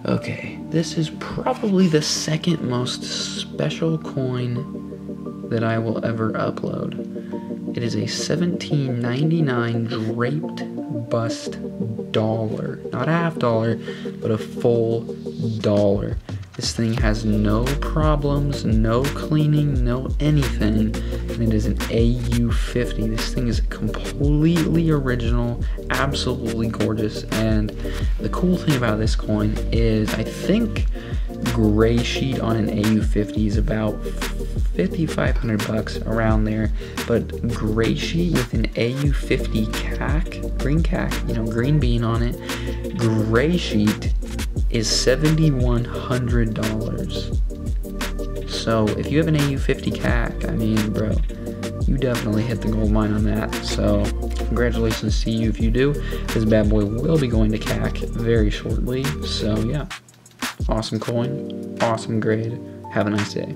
Okay, this is probably the second most special coin that I will ever upload. It is a 1799 draped bust dollar. Not a half dollar, but a full dollar. This thing has no problems, no cleaning, no anything, and it is an AU50. This thing is completely original, absolutely gorgeous, and the cool thing about this coin is I think gray sheet on an AU50 is about 5,500 bucks, around there, but gray sheet with an AU50 CAC, green CAC, you know, green bean on it, gray sheet is $7,100. So if you have an AU50 CAC, I mean, bro, you definitely hit the gold mine on that. So congratulations to you if you do. This bad boy will be going to CAC very shortly. So yeah, awesome coin, awesome grade. Have a nice day.